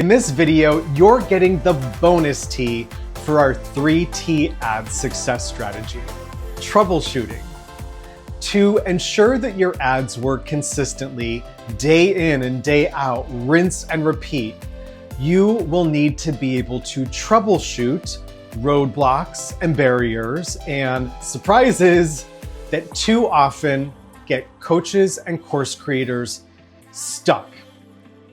In this video, you're getting the bonus T for our 3T ad success strategy. Troubleshooting. To ensure that your ads work consistently, day in and day out, rinse and repeat, you will need to be able to troubleshoot roadblocks and barriers and surprises that too often get coaches and course creators stuck.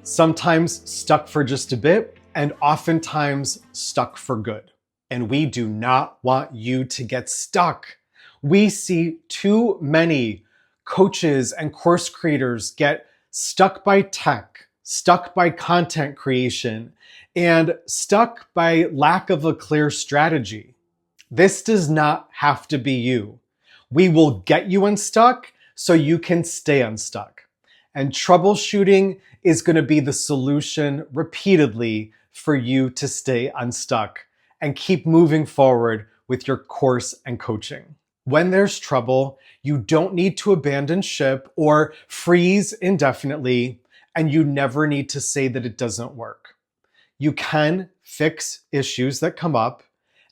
Sometimes stuck for just a bit, and oftentimes stuck for good. And we do not want you to get stuck. We see too many coaches and course creators get stuck by tech, stuck by content creation, and stuck by lack of a clear strategy. This does not have to be you. We will get you unstuck so you can stay unstuck. And troubleshooting is going to be the solution repeatedly for you to stay unstuck and keep moving forward with your course and coaching. When there's trouble, you don't need to abandon ship or freeze indefinitely, and you never need to say that it doesn't work. You can fix issues that come up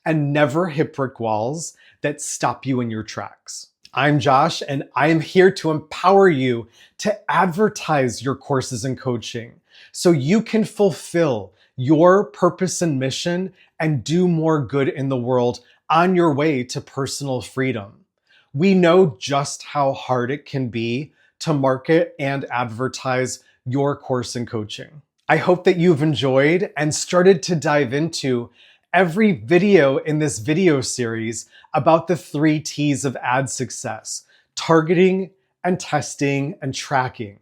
and never hit brick walls that stop you in your tracks. I'm Josh, and I am here to empower you to advertise your courses and coaching so you can fulfill your purpose and mission and do more good in the world on your way to personal freedom. We know just how hard it can be to market and advertise your course and coaching. I hope that you've enjoyed and started to dive into every video in this video series about the 3 T's of ad success: targeting and testing and tracking.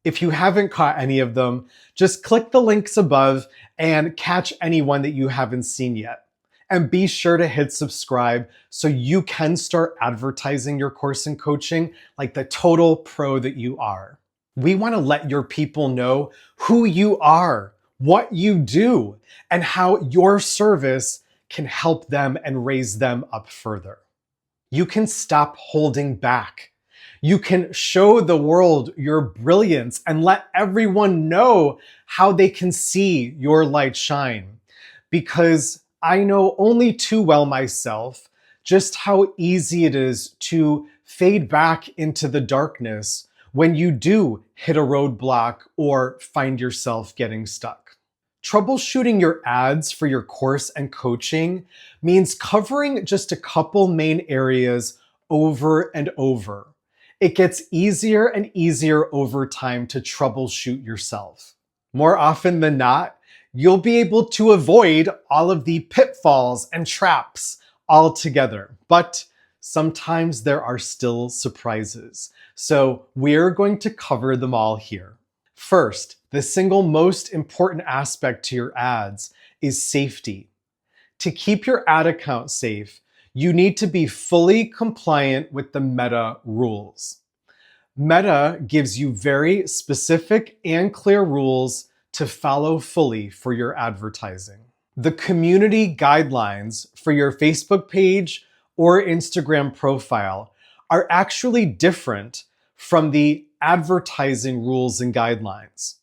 If you haven't caught any of them, just click the links above and catch any one that you haven't seen yet. And be sure to hit subscribe so you can start advertising your course and coaching like the total pro that you are. We want to let your people know who you are, what you do, and how your service can help them and raise them up further. You can stop holding back. You can show the world your brilliance and let everyone know how they can see your light shine. Because I know only too well myself just how easy it is to fade back into the darkness when you do hit a roadblock or find yourself getting stuck. Troubleshooting your ads for your course and coaching means covering just a couple main areas over and over. It gets easier and easier over time to troubleshoot yourself. More often than not, you'll be able to avoid all of the pitfalls and traps altogether. But sometimes there are still surprises. So we're going to cover them all here. First, the single most important aspect to your ads is safety. To keep your ad account safe, you need to be fully compliant with the Meta rules. Meta gives you very specific and clear rules to follow fully for your advertising. The community guidelines for your Facebook page or Instagram profile are actually different from the advertising rules and guidelines.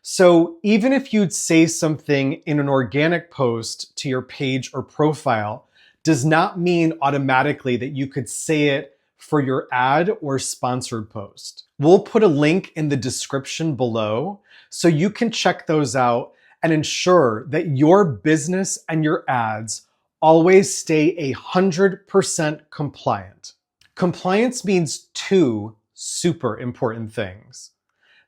So even if you'd say something in an organic post to your page or profile, does not mean automatically that you could say it for your ad or sponsored post. We'll put a link in the description below so you can check those out and ensure that your business and your ads always stay 100% compliant. Compliance means 2 super important things.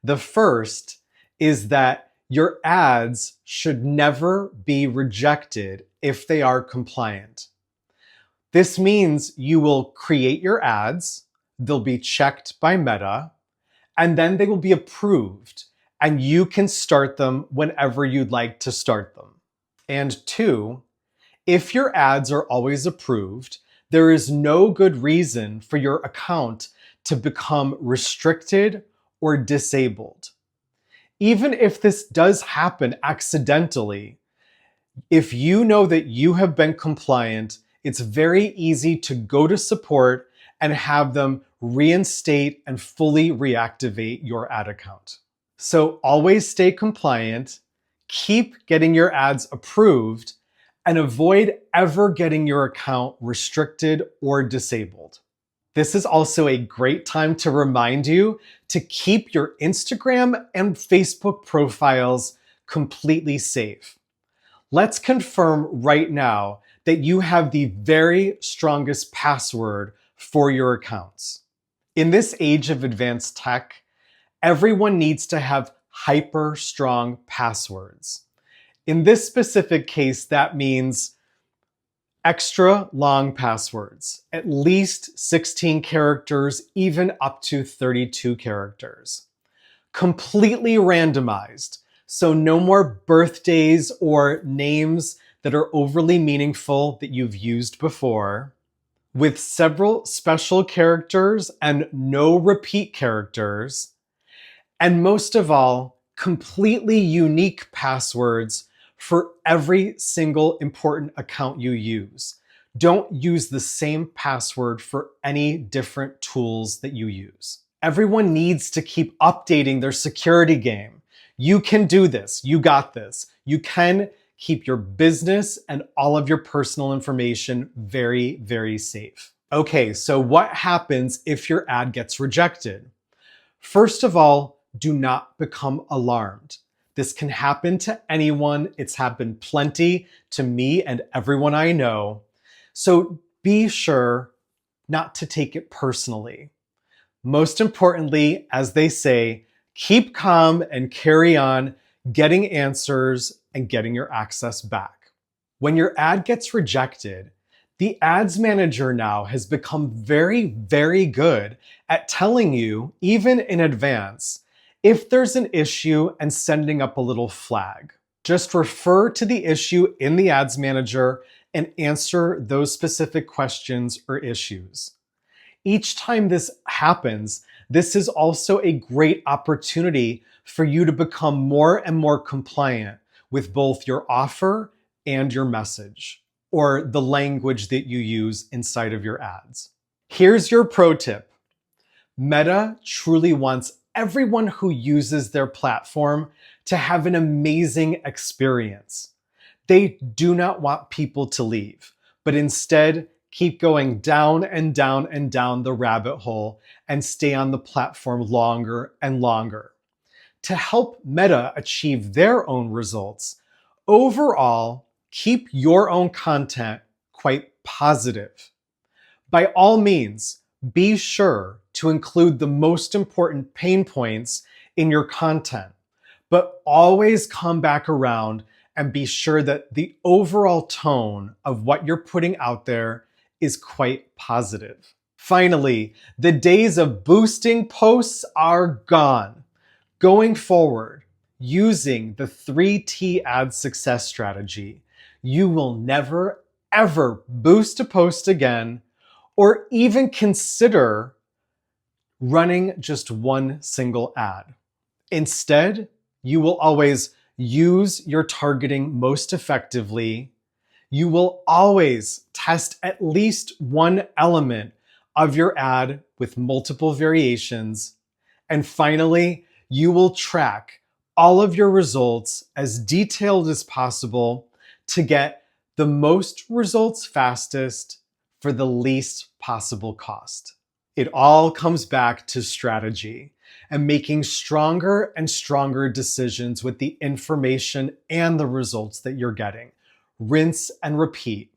The first is that your ads should never be rejected if they are compliant. This means you will create your ads, they'll be checked by Meta, and then they will be approved, and you can start them whenever you'd like to start them. And 2, if your ads are always approved, there is no good reason for your account to become restricted or disabled. Even if this does happen accidentally, if you know that you have been compliant, it's very easy to go to support and have them reinstate and fully reactivate your ad account. So always stay compliant, keep getting your ads approved, and avoid ever getting your account restricted or disabled. This is also a great time to remind you to keep your Instagram and Facebook profiles completely safe. Let's confirm right now that you have the very strongest password for your accounts. In this age of advanced tech, everyone needs to have hyper strong passwords. In this specific case, that means extra long passwords, at least 16 characters, even up to 32 characters. Completely randomized, so no more birthdays or names that are overly meaningful that you've used before. With several special characters and no repeat characters. And most of all, completely unique passwords for every single important account you use. Don't use the same password for any different tools that you use. Everyone needs to keep updating their security game. You can do this. You got this. You can keep your business and all of your personal information very, very safe. Okay, so what happens if your ad gets rejected? First of all, do not become alarmed. This can happen to anyone. It's happened plenty to me and everyone I know. So be sure not to take it personally. Most importantly, as they say, keep calm and carry on getting answers and getting your access back. When your ad gets rejected, the ads manager now has become very, very good at telling you, even in advance, if there's an issue and sending up a little flag. Just refer to the issue in the ads manager and answer those specific questions or issues. Each time this happens, this is also a great opportunity for you to become more and more compliant with both your offer and your message, or the language that you use inside of your ads. Here's your pro tip. Meta truly wants everyone who uses their platform to have an amazing experience. They do not want people to leave, but instead keep going down and down and down the rabbit hole and stay on the platform longer and longer. To help Meta achieve their own results, overall, keep your own content quite positive. By all means, be sure to include the most important pain points in your content, but always come back around and be sure that the overall tone of what you're putting out there is quite positive. Finally, the days of boosting posts are gone. Going forward, using the 3T ad success strategy, you will never, ever boost a post again, or even consider running just one single ad. Instead, you will always use your targeting most effectively. You will always test at least one element of your ad with multiple variations. And finally, you will track all of your results as detailed as possible to get the most results fastest for the least possible cost. It all comes back to strategy and making stronger and stronger decisions with the information and the results that you're getting. Rinse and repeat.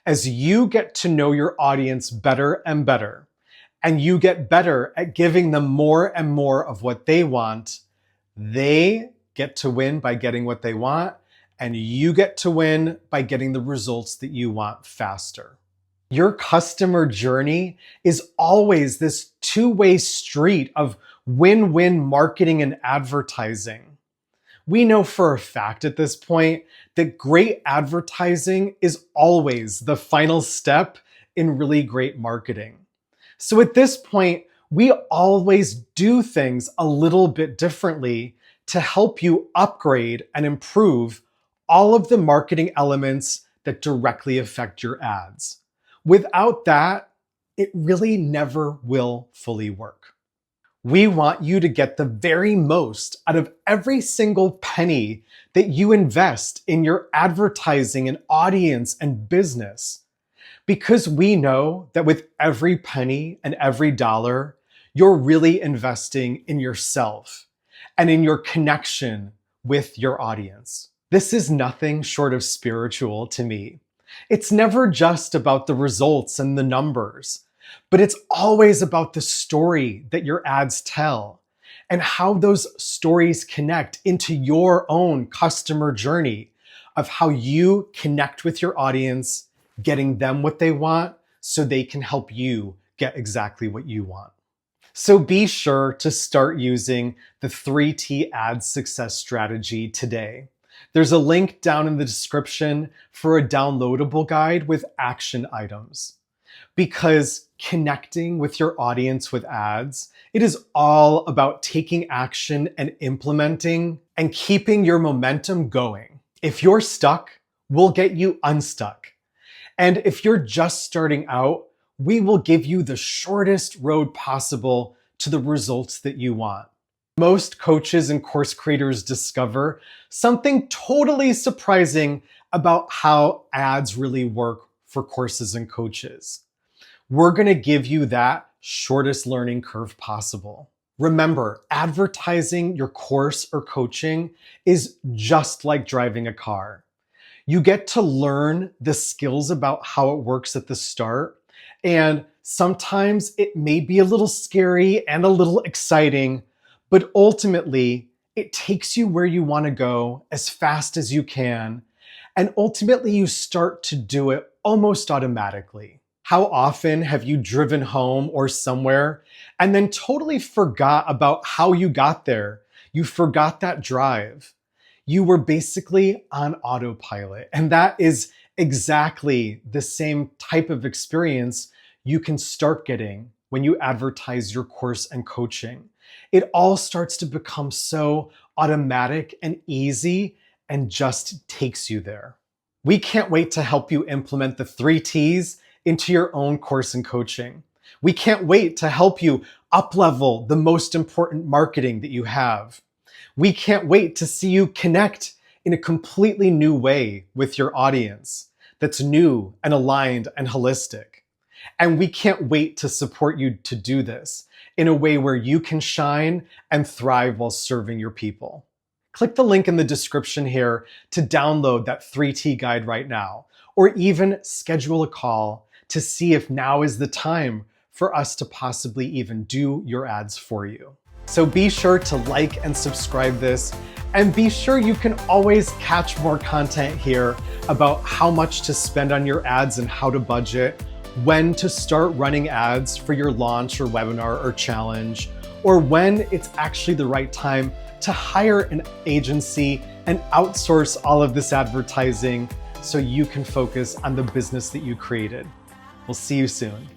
As you get to know your audience better and better, and you get better at giving them more and more of what they want, they get to win by getting what they want, and you get to win by getting the results that you want faster. Your customer journey is always this two-way street of win-win marketing and advertising. We know for a fact at this point that great advertising is always the final step in really great marketing. So at this point, we always do things a little bit differently to help you upgrade and improve all of the marketing elements that directly affect your ads. Without that, it really never will fully work. We want you to get the very most out of every single penny that you invest in your advertising and audience and business. Because we know that with every penny and every dollar, you're really investing in yourself and in your connection with your audience. This is nothing short of spiritual to me. It's never just about the results and the numbers, but it's always about the story that your ads tell and how those stories connect into your own customer journey of how you connect with your audience, getting them what they want so they can help you get exactly what you want. So be sure to start using the 3T ad success strategy today. There's a link down in the description for a downloadable guide with action items. Because connecting with your audience with ads, it is all about taking action and implementing and keeping your momentum going. If you're stuck, we'll get you unstuck. And if you're just starting out, we will give you the shortest road possible to the results that you want. Most coaches and course creators discover something totally surprising about how ads really work for courses and coaches. We're going to give you that shortest learning curve possible. Remember, advertising your course or coaching is just like driving a car. You get to learn the skills about how it works at the start, and sometimes it may be a little scary and a little exciting, but ultimately it takes you where you want to go as fast as you can, and ultimately you start to do it almost automatically. How often have you driven home or somewhere and then totally forgot about how you got there? You forgot that drive. You were basically on autopilot. And that is exactly the same type of experience you can start getting when you advertise your course and coaching. It all starts to become so automatic and easy and just takes you there. We can't wait to help you implement the 3 T's into your own course and coaching. We can't wait to help you up-level the most important marketing that you have. We can't wait to see you connect in a completely new way with your audience that's new and aligned and holistic. And we can't wait to support you to do this in a way where you can shine and thrive while serving your people. Click the link in the description here to download that 3T guide right now, or even schedule a call to see if now is the time for us to possibly even do your ads for you. So be sure to like and subscribe this, and be sure you can always catch more content here about how much to spend on your ads and how to budget, when to start running ads for your launch or webinar or challenge, or when it's actually the right time to hire an agency and outsource all of this advertising so you can focus on the business that you created. We'll see you soon.